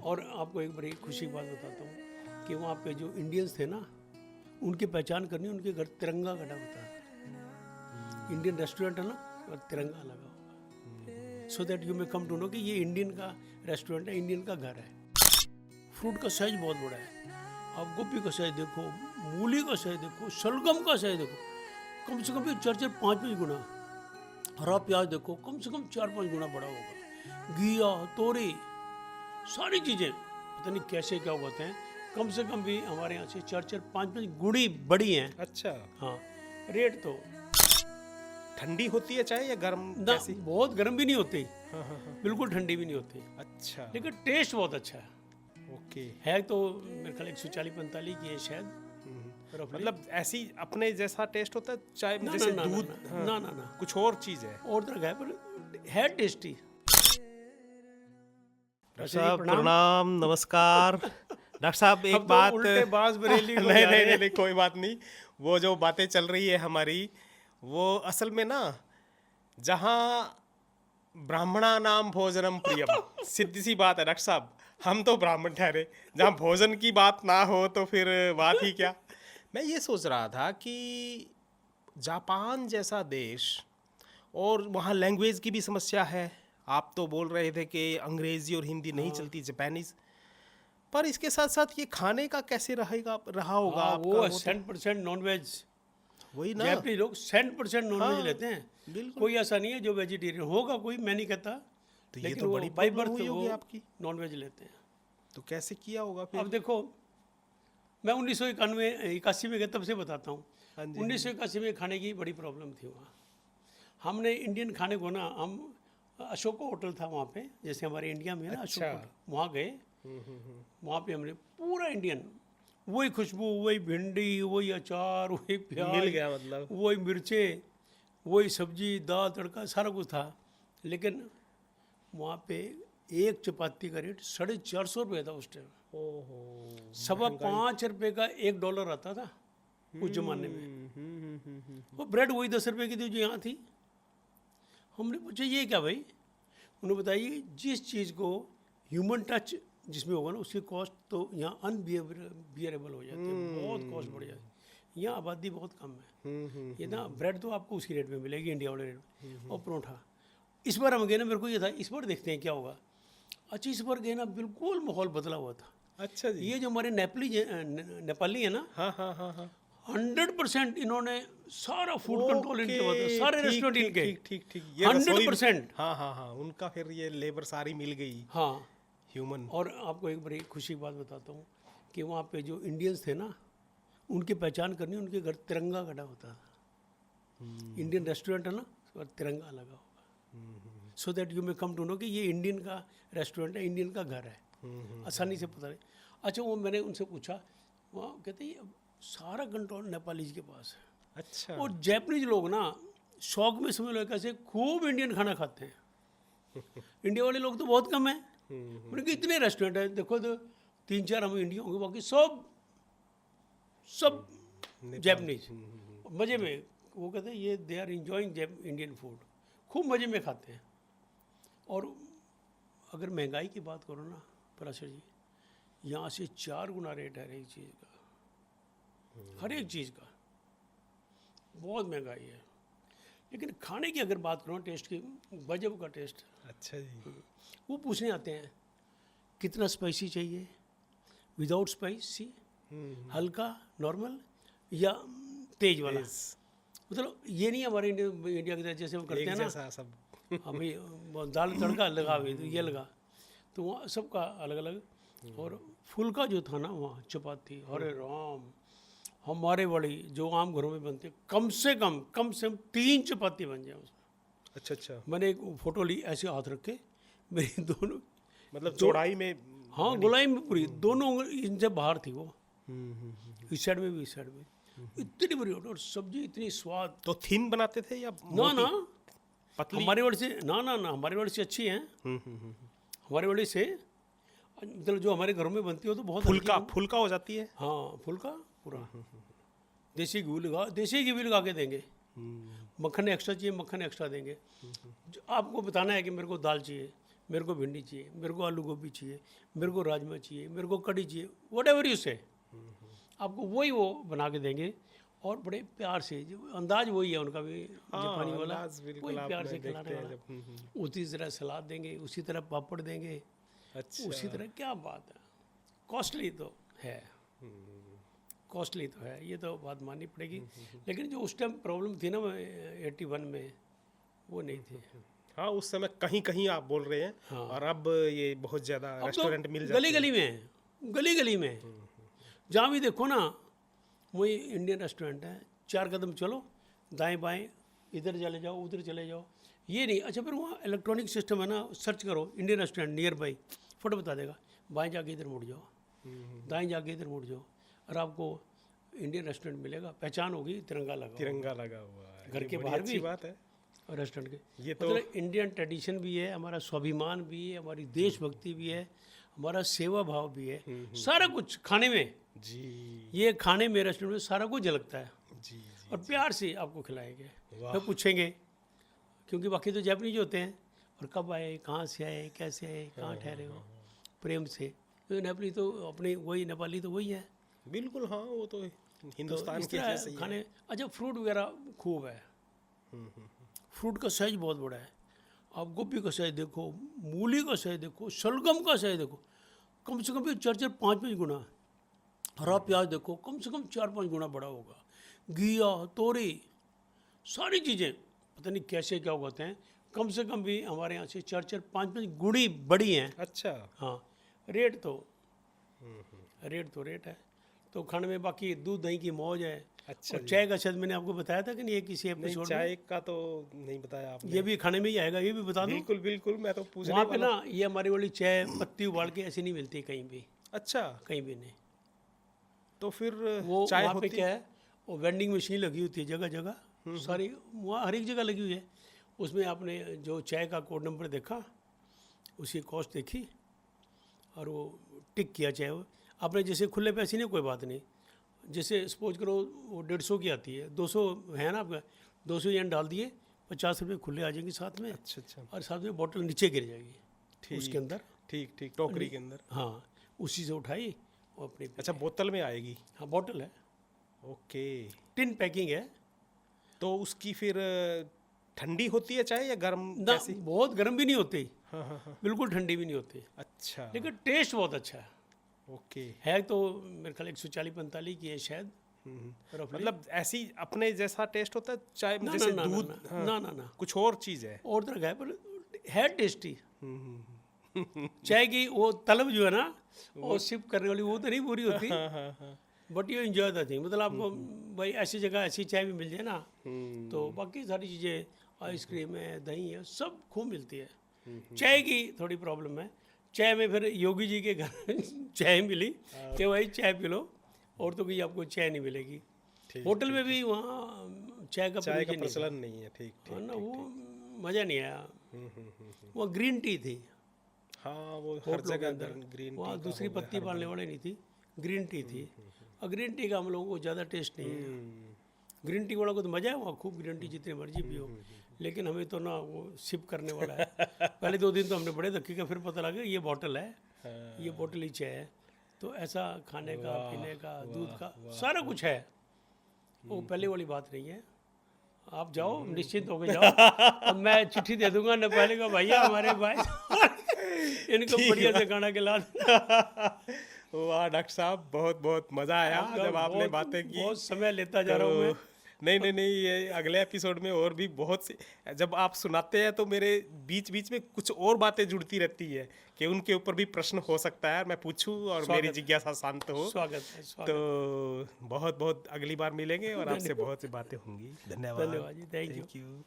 और आपको एक बड़ी खुशी की बात बताता हूँ कि वहाँ पे जो इंडियंस थे ना, उनकी पहचान करनी, उनके घर तिरंगा गड़ा होता है। इंडियन रेस्टोरेंट है ना, और तिरंगा लगा होगा, so that you may come to know कि ये इंडियन का रेस्टोरेंट है, इंडियन का घर है। फ्रूट का साइज बहुत बड़ा है। आप गोभी का साइज देखो, मूली का साइज देखो, शलगम का साइज देखो, कम से कम 4-5 गुना। हरा प्याज देखो, कम से कम 4-5 गुना बड़ा होगा। घिया, तोरी, सारी चीज़ें पता नहीं कैसे क्या उगाते हैं। कम से कम भी हमारे यहाँ से 4-5 गुड़ी बड़ी हैं। अच्छा, हाँ, रेट तो ठंडी होती है चाय या गर्म? ना, कैसी? बहुत गर्म भी नहीं होती, हाँ हाँ हाँ। बिल्कुल ठंडी भी नहीं होती, अच्छा, लेकिन टेस्ट बहुत अच्छा है। ओके। है तो मेरे ख्याल 140-45 की है शायद। मतलब ऐसी अपने जैसा टेस्ट होता है चाय में, ना जैसे ना दूध? ना हाँ, ना ना ना, कुछ और चीज है? और तरह का है पर है टेस्टी। डॉक्टर साहब प्रणाम, नमस्कार। डॉक्टर साहब एक अब तो बात उल्टे बाज बरेली को नहीं जा रहे नहीं हैं। नहीं, कोई बात नहीं। वो जो बातें चल रही है हमारी, वो असल में ना, जहाँ ब्राह्मणा नाम भोजनम प्रियम, सीधी सी बात है डॉक्टर साहब, हम तो ब्राह्मण ठहरे, जहाँ भोजन की बात ना हो तो फिर बात ही क्या। मैं ये सोच रहा था कि जापान जैसा देश, और वहाँ लैंग्वेज की भी समस्या है। आप तो बोल रहे थे कि अंग्रेजी और हिंदी नहीं चलती, जापानीज, पर इसके साथ साथ ये खाने का कैसे रहा होगा हाँ, आपका? वो वो तो 100% नॉनवेज। वही ना। जैपनीज लोग 100% नॉनवेज हाँ, लेते हैं। बिल्कुल। कोई ऐसा नहीं है जो वेजिटेरियन होगा, कोई, मैं नहीं कहता, तो ये लेकिन तो वो बड़ी बाई प्रॉब्लम बर्थ हुई वो होगी आपकी। नॉनवेज लेते हैं। तो कैसे किया होगा फिर? अब देखो, मैं 1981 में गया, तब से बताता हूँ। हाँ जी, 1981 में खाने की बड़ी प्रॉब्लम थी वहाँ। हमने इंडियन खाने को ना, हम अशोका होटल था वहाँ पे, जैसे हमारे इंडिया में है ना अशोक अच्छा। होटल, वहाँ गए। वहाँ पे हमने पूरा इंडियन, वही खुशबू, वही भिंडी, वही अचार, वही प्याज, मिल गया मतलब। वही मिर्चें, वही सब्जी, दाल, तड़का, सारा कुछ था। लेकिन वहाँ पे एक चपाती का रेट 450 रुपये था उस टाइम। ओहो। 5.25 रुपये का $1 आता था उस जमाने में। वो ब्रेड वही 10 रुपये की थी जो यहाँ थी। हमने पूछा ये क्या भाई? उन्होंने बताइए, जिस चीज़ को ह्यूमन टच जिसमें होगा ना, उसकी कॉस्ट तो यहाँ अनबियरेबल हो जाती है, बहुत कॉस्ट बढ़ जाती है। यहाँ आबादी बहुत कम है। ये ना ब्रेड तो आपको उसी रेट में मिलेगी, इंडिया वाले रेट में, और परोठा। इस बार हम गए ना, मेरे को ये था इस बार देखते हैं क्या होगा। अच्छा, इस बार गए ना, बिल्कुल माहौल बदला हुआ था। अच्छा जी। ये जो हमारे नेपाली है ना, हाँ हाँ हाँ हाँ। 100% इन्होंने सारा फूड कंट्रोल इनके बाद, सारे ठीक, रेस्टोरेंट ठीक, इनके ठीक ठीक ठीक। ये रसोई 100%। हाँ हाँ हाँ, उनका फिर ये लेबर सारी मिल गई, हाँ, ह्यूमन। और आपको एक बड़ी खुशी की बात बताता हूँ कि वहाँ पे जो इंडियंस थे ना, उनकी पहचान करनी, उनके घर तिरंगा गड़ा होता था। इंडियन रेस्टोरेंट है ना, और तिरंगा लगा होगा, so that you may come to know कि ये इंडियन का रेस्टोरेंट है, इंडियन का घर है। आसानी से पता नहीं। अच्छा, वो मैंने उनसे पूछा, वहाँ कहते ये सारा कंट्रोल नेपालीज के पास है। अच्छा। और जैपनीज लोग ना शौक में समझ लो कैसे खूब इंडियन खाना खाते हैं। इंडिया वाले लोग तो बहुत कम हैं। मैंने कहा इतने रेस्टोरेंट है, देखो तो 3-4 हम इंडिया होंगे, बाकी सब जैपनीज। मज़े में वो कहते हैं ये they are enjoying Indian food, खूब मज़े में खाते हैं। और अगर महंगाई की बात करो ना पराशर जी, यहाँ से 4 गुना रेट है हर एक चीज़ का, हर एक चीज़ का बहुत महंगाई है। लेकिन खाने की अगर बात करो, टेस्ट की, गजब का टेस्ट। अच्छा जी। वो पूछने आते हैं कितना स्पाइसी चाहिए, विदाउट स्पाइसी, हल्का, नॉर्मल, या तेज वाला। मतलब ये नहीं हमारे इंडिया की तरह जैसे हम करते एक हैं ना, जैसा सब। हाँ भाई, दाल तड़का लगा हुई तो ये लगा, तो वहाँ सबका अलग अलग। और फुल्का जो था ना वहाँ, चपाती, अरे राम, हमारे बड़ी जो आम घरों में बनते, कम से कम 3 चपाती बन जाए उसमें। अच्छा अच्छा। मैंने एक फ़ोटो ली ऐसे हाथ रख के, मेरी दोनों, मतलब चौड़ाई में? हाँ, गोलाई में पूरी, दोनों इनसे बाहर थी वो, इस साइड में भी इस साइड में, इतनी बड़ी, और सब्जी इतनी स्वाद। तो थिन बनाते थे या ना ना, पतली? हमारे वाले से ना ना ना, हमारे वाले से अच्छी हैं। हमारे वाले से मतलब जो हमारे घरों में बनती हो तो बहुत फुल्का हल्की। फुल्का हो जाती है। हाँ, फुल्का पूरा, देसी घी भी लगा के देंगे। मक्खन एक्स्ट्रा चाहिए, मक्खन एक्स्ट्रा देंगे। जो आपको बताना है कि मेरे को दाल चाहिए, मेरे को भिंडी चाहिए, मेरे को आलू गोभी चाहिए, मेरे को राजमा चाहिए, मेरे को कड़ी चाहिए, वट एवर यू से, आपको वही वो बना के देंगे और बड़े प्यार से, जो अंदाज वही है उनका भी जापानी वाला, अंदाज बिल्कुल वही प्यार आप से देखते खिलाने हैं वाला। जब उसी तरह सलाद देंगे, उसी तरह पापड़ देंगे, अच्छा उसी तरह, क्या बात है। कॉस्टली तो है, कॉस्टली तो है, ये तो बात माननी पड़ेगी। लेकिन जो उस टाइम प्रॉब्लम थी ना 81 में, वो नहीं थी। हाँ, उस समय कहीं कहीं आप बोल रहे हैं, हाँ। और अब ये बहुत ज़्यादा अब तो रेस्टोरेंट मिल जाते गली हैं। गली में है, गली गली में, जहाँ भी देखो ना वही इंडियन रेस्टोरेंट है। 4 कदम चलो, दाएं बाएं, इधर चले जाओ, उधर चले जाओ, ये नहीं। अच्छा, फिर वहाँ इलेक्ट्रॉनिक सिस्टम है ना, सर्च करो इंडियन रेस्टोरेंट नियर बाई, फट बता देगा, बाएं जाके इधर मुड़ जाओ, दाएं जाके इधर मुड़ जाओ, और आपको इंडियन रेस्टोरेंट मिलेगा। पहचान होगी, तिरंगा लगा तिरंगा लगा हुआ है, घर ये के बड़ी बाहर अच्छी भी बात है। और रेस्टोरेंट के, ये तो मतलब इंडियन ट्रेडिशन भी है, हमारा स्वाभिमान भी है, हमारी देशभक्ति भी है, हमारा सेवा भाव भी है, सारा कुछ खाने में। जी ये खाने में रेस्टोरेंट में सारा कुछ झलकता है, जी जी, और प्यार से आपको खिलाएंगे। वाह। फिर पूछेंगे, क्योंकि बाकी तो जापानीज होते हैं, और कब आए, कहाँ से आए, कैसे आए, कहाँ ठहरे हो, प्रेम से। तो नेपाली तो अपनी वही, नेपाली तो वही है। बिल्कुल। हाँ, वो तो तो हिंदुस्तान इस के तरह जैसे ही है। खाने। अच्छा, फ्रूट वगैरह खूब है, फ्रूट का साइज बहुत बड़ा है। आप गोभी का साइज देखो, मूली का साइज देखो, शलगम का साइज देखो, कम से कम भी 4-5 गुना। हरा प्याज देखो, कम से कम 4-5 गुना बड़ा होगा। घिया, तोरी, सारी चीज़ें पता नहीं कैसे क्या उगाते हैं, कम से कम भी हमारे यहाँ से 4-5 गुणी बड़ी हैं। अच्छा, हाँ, रेट तो रेट है। तो खाने में बाकी दूध दही की मौज है। अच्छा और जी। चाय का शायद मैंने आपको बताया था कि नहीं, ये किसी नहीं, एपिसोड में, चाय का तो नहीं बताया आपने। ये भी खाने में ही आएगा, ये भी बता दूं। बिल्कुल बिल्कुल, मैं तो पूछने वहाँ पे वाला। ना ये हमारी वाली चाय पत्ती उबाल के ऐसी नहीं मिलती कहीं भी, अच्छा, कहीं भी नहीं। तो फिर वो चाय वहाँ पे होती क्या है, वो वेंडिंग मशीन लगी होती है जगह जगह, सारी वहाँ हर एक जगह लगी हुई है। उसमें आपने जो चाय का कोड नंबर देखा, उसकी कॉस्ट देखी, और वो टिक किया चाहे वो आपने। जैसे खुले पैसे नहीं, कोई बात नहीं। जैसे सपोज करो वो 150 की आती है, 200 है ना आपका, 200 येन डाल दिए, 50 रुपये खुले आ जाएंगे साथ में, अच्छा अच्छा, और साथ में बोतल नीचे गिर जाएगी ठीक उसके अंदर। ठीक ठीक, टोकरी के अंदर। हाँ, उसी से उठाई और अपनी पी। अच्छा, बोतल में आएगी। हाँ, बॉटल है, ओके, टिन पैकिंग है तो उसकी फिर ठंडी होती है चाय या गर्म ना, कैसी? बहुत गर्म भी नहीं होती, हाँ हाँ हाँ, बिल्कुल ठंडी भी नहीं होती, अच्छा, लेकिन टेस्ट बहुत अच्छा है। ओके। तो मेरे ख्याल 140-45 की है शायद, roughly। मतलब ऐसी अपने जैसा टेस्ट होता है चाय में, ना जैसे ना ना दूध? ना, हाँ, ना ना ना, कुछ और चीज़ है। और तरह का है, पर है टेस्टी। चाय की वो तलब जो है ना, वो सिप करने वाली वो तो नहीं पूरी होती, हाँ हाँ हाँ, but you enjoy the thing. मतलब आपको भाई ऐसी जगह ऐसी चाय भी मिल जाए ना, तो बाकी सारी चीज़ें, आइसक्रीम है, दही है, सब खूब मिलती है। चाय की थोड़ी प्रॉब्लम है। चाय में फिर योगी जी के घर चाय मिली कि भाई चाय पी लो, और तो कोई आपको चाय नहीं मिलेगी। ठीक, होटल में भी वहाँ चाय का चाय का प्रचलन नहीं था। प्रचलन नहीं है। ठीक हाँ ठीक, ना, वो मज़ा नहीं आया। वो ग्रीन टी थी हाँ, वो हर होटलों के जगह अंदर, ग्रीन वहाँ टी दूसरी पत्ती पालने वाली नहीं थी, ग्रीन टी थी। और ग्रीन टी का हम लोगों को ज़्यादा टेस्ट नहीं है। ग्रीन टी वाला को तो मज़ा है, वहाँ खूब ग्रीन टी जितनी मर्जी पियो, लेकिन हमें तो ना वो सिप करने वाला है। पहले 2 दिन तो हमने बड़े धक्के का, फिर पता लगा ये बॉटल है, ये बॉटल ही चाय है। तो ऐसा खाने का, पीने का, दूध का सारा कुछ है। वो पहले वाली बात नहीं है। आप जाओ, निश्चिंत होके जाओ। अब मैं चिट्ठी दे दूंगा नेपाली का, भैया हमारे भाई इनको बढ़िया से खाना खिला देना। वाह डॉक्टर साहब, बहुत बहुत मज़ा आया जब आपने बातें की। बहुत समय लेता जा रहा हूँ मैं। नहीं, ये अगले एपिसोड में और भी बहुत सी, जब आप सुनाते हैं तो मेरे बीच बीच में कुछ और बातें जुड़ती रहती है कि उनके ऊपर भी प्रश्न हो सकता है, मैं पूछूं और मेरी जिज्ञासा शांत हो। स्वागत है, स्वागत। तो बहुत बहुत अगली बार मिलेंगे और आपसे बहुत सी बातें होंगी। धन्यवाद। धन्यवाद जी, थैंक यू। Thank you.